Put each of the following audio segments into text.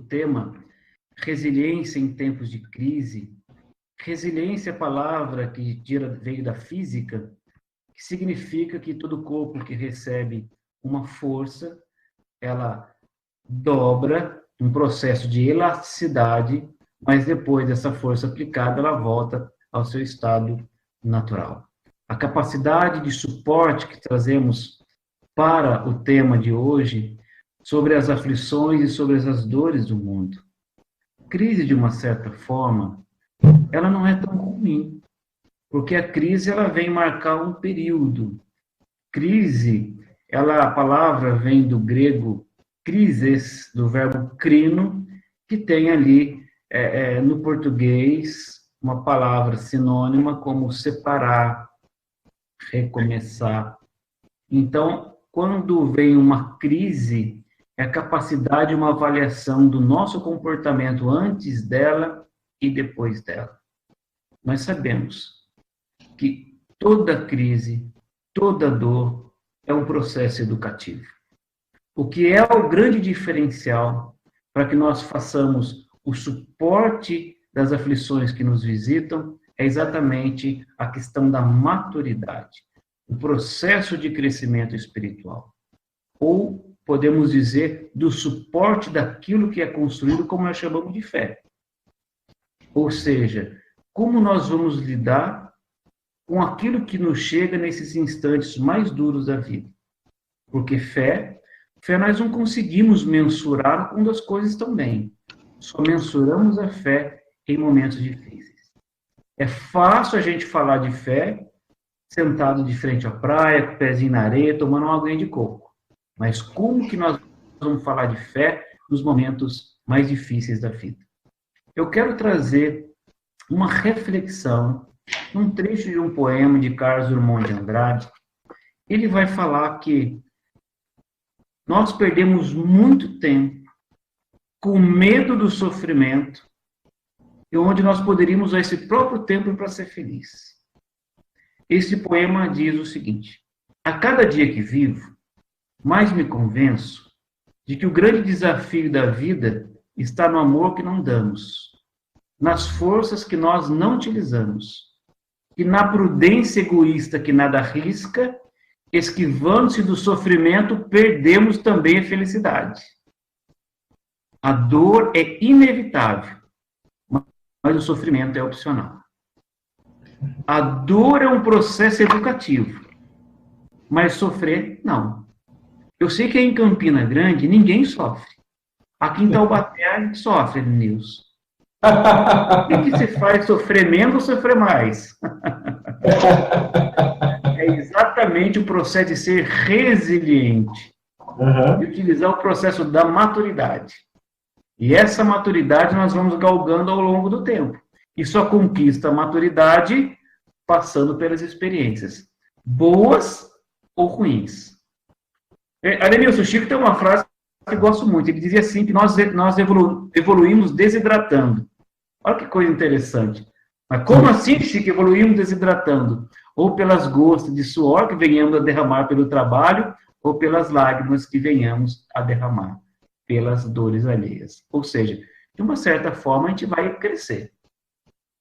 tema resiliência em tempos de crise. Resiliência é a palavra que veio da física, que significa que todo corpo que recebe uma força, ela dobra um processo de elasticidade, mas depois dessa força aplicada, ela volta ao seu estado natural. A capacidade de suporte que trazemos para o tema de hoje, sobre as aflições e sobre as dores do mundo. Crise, de uma certa forma, ela não é tão ruim, porque a crise ela vem marcar um período. Crise, a palavra vem do grego crises, do verbo crino, que tem ali, no português, uma palavra sinônima como separar, recomeçar. Então, quando vem uma crise, é a capacidade de uma avaliação do nosso comportamento antes dela e depois dela. Nós sabemos que toda crise, toda dor é um processo educativo. O que é o grande diferencial para que nós façamos o suporte das aflições que nos visitam é exatamente a questão da maturidade, o processo de crescimento espiritual. Ou podemos dizer do suporte daquilo que é construído, como nós chamamos de fé. Ou seja, como nós vamos lidar com aquilo que nos chega nesses instantes mais duros da vida. Porque fé nós não conseguimos mensurar quando as coisas estão bem. Só mensuramos a fé em momentos difíceis. É fácil a gente falar de fé sentado de frente à praia, com o pezinho na areia, tomando uma aguinha de coco. Mas como que nós vamos falar de fé nos momentos mais difíceis da vida? Eu quero trazer uma reflexão, um trecho de um poema de Carlos Drummond de Andrade. Ele vai falar que nós perdemos muito tempo com medo do sofrimento e onde nós poderíamos usar esse próprio tempo para ser feliz. Esse poema diz o seguinte: a cada dia que vivo, mais me convenço de que o grande desafio da vida está no amor que não damos, nas forças que nós não utilizamos, e na prudência egoísta que nada arrisca, esquivando-se do sofrimento, perdemos também a felicidade. A dor é inevitável, mas o sofrimento é opcional. A dor é um processo educativo, mas sofrer, não. Eu sei que em Campina Grande ninguém sofre. Aqui em Taubaté a gente sofre, Nilson. O que se faz, sofrer menos ou sofrer mais? É exatamente o processo de ser resiliente, de utilizar o processo da maturidade. E essa maturidade nós vamos galgando ao longo do tempo. E só conquista a maturidade passando pelas experiências, boas ou ruins. Ademilson, Chico tem uma frase que eu gosto muito. Ele dizia assim, que nós evoluímos desidratando. Olha que coisa interessante. Mas como assim, Chico, evoluímos desidratando? Ou pelas gotas de suor que venhamos a derramar pelo trabalho, ou pelas lágrimas que venhamos a derramar pelas dores alheias. Ou seja, de uma certa forma a gente vai crescer.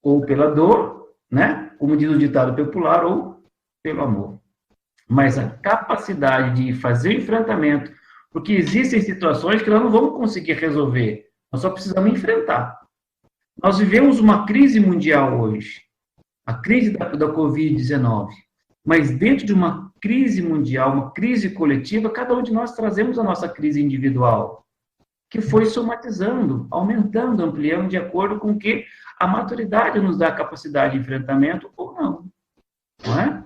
Ou pela dor, né? Como diz o ditado popular, ou pelo amor. Mas a capacidade de fazer enfrentamento, porque existem situações que nós não vamos conseguir resolver, nós só precisamos enfrentar. Nós vivemos uma crise mundial hoje, a crise da Covid-19, mas dentro de uma crise mundial, uma crise coletiva, cada um de nós trazemos a nossa crise individual, que foi somatizando, aumentando, ampliando, de acordo com que a maturidade nos dá a capacidade de enfrentamento ou não é?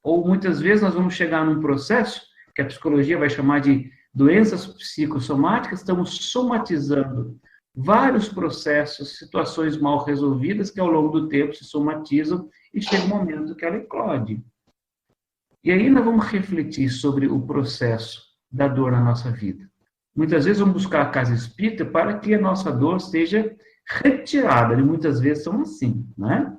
Ou muitas vezes nós vamos chegar num processo que a psicologia vai chamar de doenças psicossomáticas, estamos somatizando vários processos, situações mal resolvidas que ao longo do tempo se somatizam e chega um momento que ela eclode. E aí nós vamos refletir sobre o processo da dor na nossa vida. Muitas vezes vamos buscar a casa espírita para que a nossa dor seja retirada, e muitas vezes são assim, né?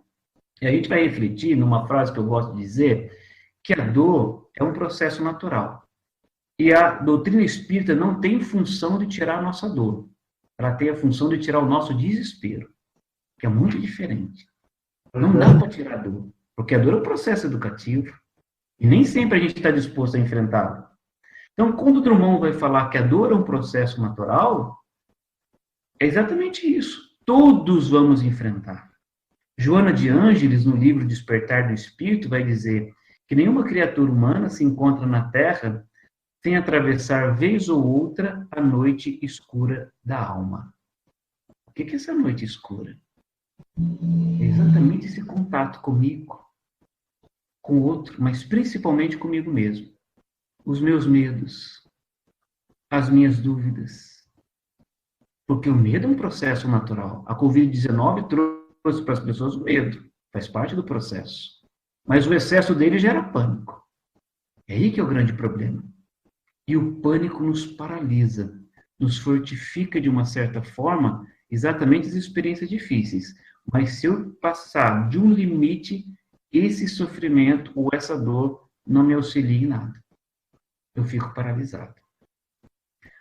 E a gente vai refletir numa frase que eu gosto de dizer, que a dor é um processo natural. E a doutrina espírita não tem função de tirar a nossa dor. ela tem a função de tirar o nosso desespero, que é muito diferente. Não dá para tirar a dor, porque a dor é um processo educativo, e nem sempre a gente está disposto a enfrentá-lo. Então, quando Drummond vai falar que a dor é um processo natural, é exatamente isso. Todos vamos enfrentar. Joana de Ângeles, no livro Despertar do Espírito, vai dizer que nenhuma criatura humana se encontra na Terra sem atravessar, vez ou outra, a noite escura da alma. O que é essa noite escura? É exatamente esse contato comigo, com o outro, mas principalmente comigo mesmo. Os meus medos, as minhas dúvidas. Porque o medo é um processo natural. A Covid-19 trouxe para as pessoas o medo, faz parte do processo. Mas o excesso dele gera pânico. É aí que é o grande problema. E o pânico nos paralisa, nos fortifica de uma certa forma, exatamente as experiências difíceis. Mas se eu passar de um limite, esse sofrimento ou essa dor não me auxilia em nada. Eu fico paralisado.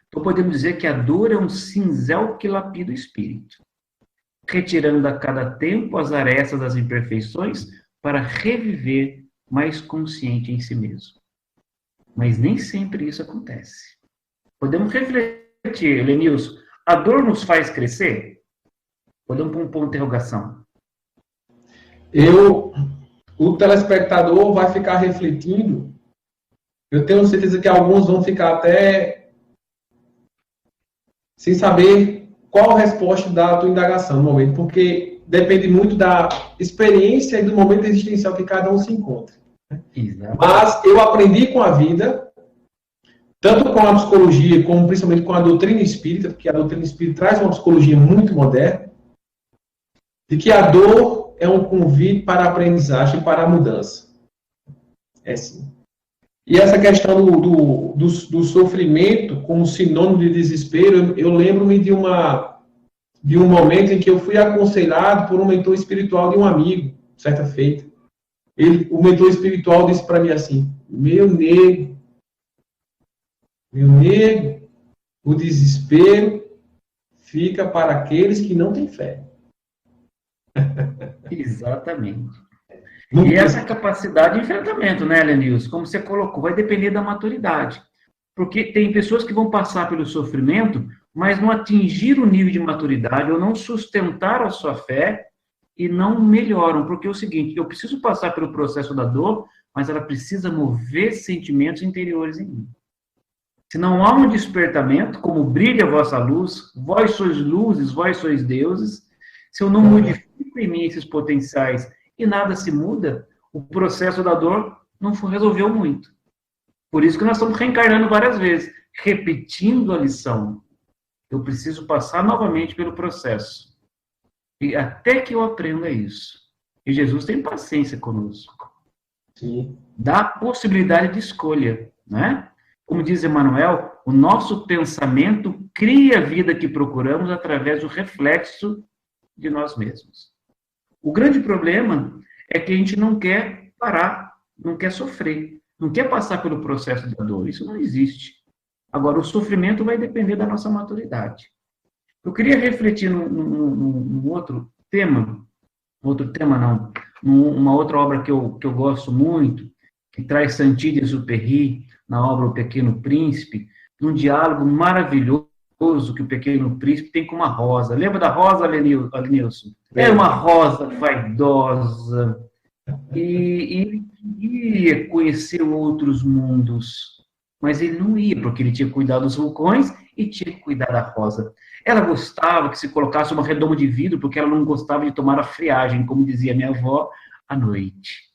Então podemos dizer que a dor é um cinzel que lapida o espírito, retirando a cada tempo as arestas das imperfeições para reviver mais consciente em si mesmo. Mas nem sempre isso acontece. Podemos refletir, Lenilson, a dor nos faz crescer? Podemos pôr um ponto de interrogação. O telespectador vai ficar refletindo. Eu tenho certeza que alguns vão ficar até sem saber qual a resposta da tua indagação no momento, porque depende muito da experiência e do momento existencial que cada um se encontra. Exato. Mas eu aprendi com a vida, tanto com a psicologia, como principalmente com a doutrina espírita, porque a doutrina espírita traz uma psicologia muito moderna, de que a dor é um convite para a aprendizagem, para a mudança. É sim. E essa questão do sofrimento como sinônimo de desespero, eu lembro-me de um momento em que eu fui aconselhado por um mentor espiritual de um amigo, certa feita. O mentor espiritual disse para mim assim: meu nego, o desespero fica para aqueles que não têm fé. Exatamente. E essa capacidade de enfrentamento, né, Lenilson? Como você colocou, vai depender da maturidade. Porque tem pessoas que vão passar pelo sofrimento, mas não atingir o nível de maturidade ou não sustentar a sua fé e não melhoram. Porque é o seguinte, eu preciso passar pelo processo da dor, mas ela precisa mover sentimentos interiores em mim. Se não há um despertamento, como brilha a vossa luz, vós sois luzes, vós sois deuses, se eu não modifico em mim esses potenciais e nada se muda, o processo da dor não resolveu muito. Por isso que nós estamos reencarnando várias vezes, repetindo a lição. Eu preciso passar novamente pelo processo. E até que eu aprenda isso. E Jesus tem paciência conosco. Sim. Dá possibilidade de escolha, né? Como diz Emmanuel, o nosso pensamento cria a vida que procuramos através do reflexo de nós mesmos. O grande problema é que a gente não quer parar, não quer sofrer, não quer passar pelo processo da dor. Isso não existe. Agora, o sofrimento vai depender da nossa maturidade. Eu queria refletir num outro tema, numa outra obra que eu gosto muito, que traz Saint-Exupéry, na obra O Pequeno Príncipe, num diálogo maravilhoso que o Pequeno Príncipe tem com uma rosa. Lembra da rosa, Lenilson? Era uma rosa vaidosa e ele queria conhecer outros mundos, mas ele não ia, porque ele tinha que cuidar dos vulcões e tinha que cuidar da rosa. Ela gostava que se colocasse uma redoma de vidro, porque ela não gostava de tomar a friagem, como dizia minha avó, à noite.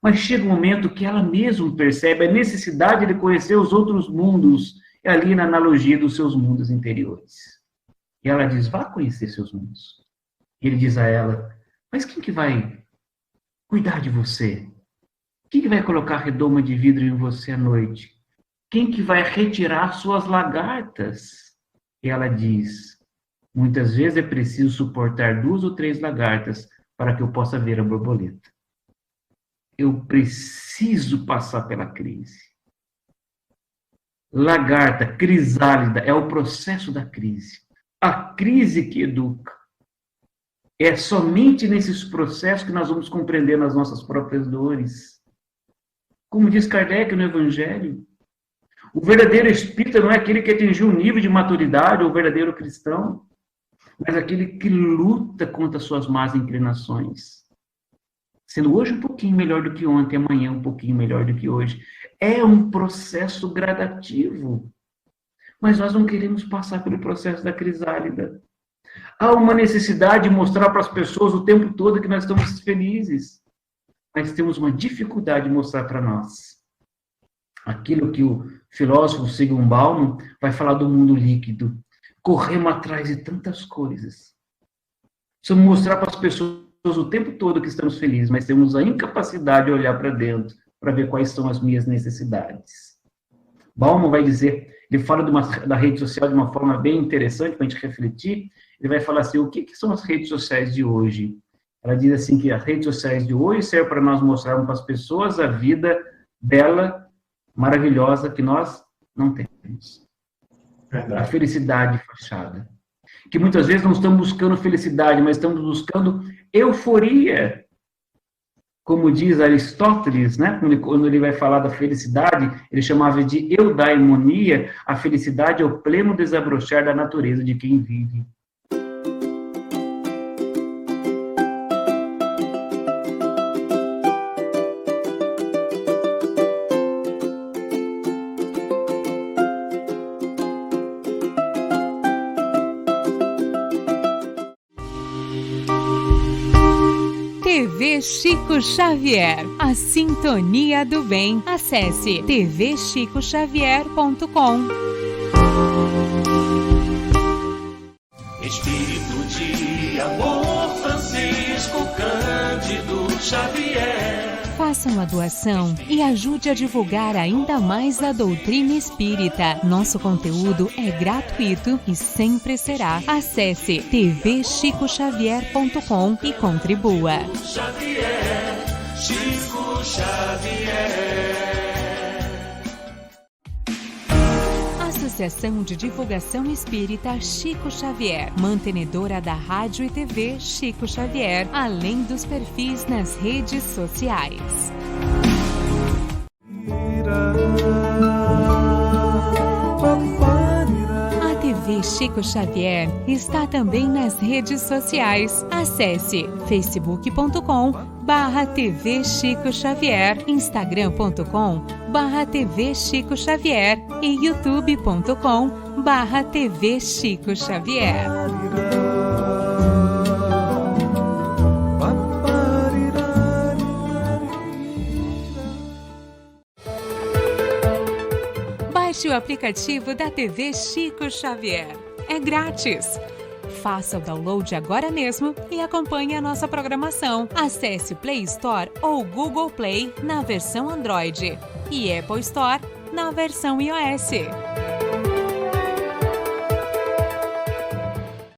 Mas chega um momento que ela mesma percebe a necessidade de conhecer os outros mundos, ali na analogia dos seus mundos interiores. E ela diz, vá conhecer seus mundos. E ele diz a ela, mas quem que vai cuidar de você? Quem que vai colocar redoma de vidro em você à noite? Quem que vai retirar suas lagartas? E ela diz, muitas vezes é preciso suportar 2 ou 3 lagartas para que eu possa ver a borboleta. Eu preciso passar pela crise. Lagarta, crisálida, é o processo da crise. a crise que educa. É somente nesses processos que nós vamos compreender as nossas próprias dores. Como diz Kardec no Evangelho, o verdadeiro espírita não é aquele que atingiu o nível de maturidade, ou o verdadeiro cristão, mas aquele que luta contra as suas más inclinações. Sendo hoje um pouquinho melhor do que ontem, amanhã um pouquinho melhor do que hoje. É um processo gradativo. Mas nós não queremos passar pelo processo da crisálida. Há uma necessidade de mostrar para as pessoas o tempo todo que nós estamos felizes. Mas temos uma dificuldade de mostrar para nós. Aquilo que o filósofo Zygmunt Bauman vai falar do mundo líquido. Corremos atrás de tantas coisas. Precisamos mostrar para as pessoas o tempo todo que estamos felizes, mas temos a incapacidade de olhar para dentro para ver quais são as minhas necessidades. Bauman vai dizer, ele fala da rede social de uma forma bem interessante para a gente refletir. Ele vai falar assim, o que são as redes sociais de hoje? Ela diz assim que as redes sociais de hoje servem para nós mostrarmos para as pessoas a vida bela, maravilhosa que nós não temos. Verdade. A felicidade fachada. Que muitas vezes não estamos buscando felicidade, mas estamos buscando euforia. Como diz Aristóteles, né? Quando ele vai falar da felicidade, ele chamava de eudaimonia. A felicidade é o pleno desabrochar da natureza de quem vive. TV Chico Xavier, a sintonia do bem. Acesse tvchicoxavier.com. Espírito de amor, Francisco Cândido Xavier. Faça uma doação e ajude a divulgar ainda mais a doutrina espírita. Nosso conteúdo é gratuito e sempre será. Acesse tvchicoxavier.com e contribua. Xavier, Chico Xavier. Associação de Divulgação Espírita Chico Xavier, mantenedora da Rádio e TV Chico Xavier, além dos perfis nas redes sociais. A TV Chico Xavier está também nas redes sociais. Acesse facebook.com/TV Chico Xavier, instagram.com/TV Chico Xavier e youtube.com/TV Chico Xavier. Baixe o aplicativo da TV Chico Xavier. É grátis. Faça o download agora mesmo e acompanhe a nossa programação. Acesse o Play Store ou Google Play na versão Android e Apple Store na versão iOS.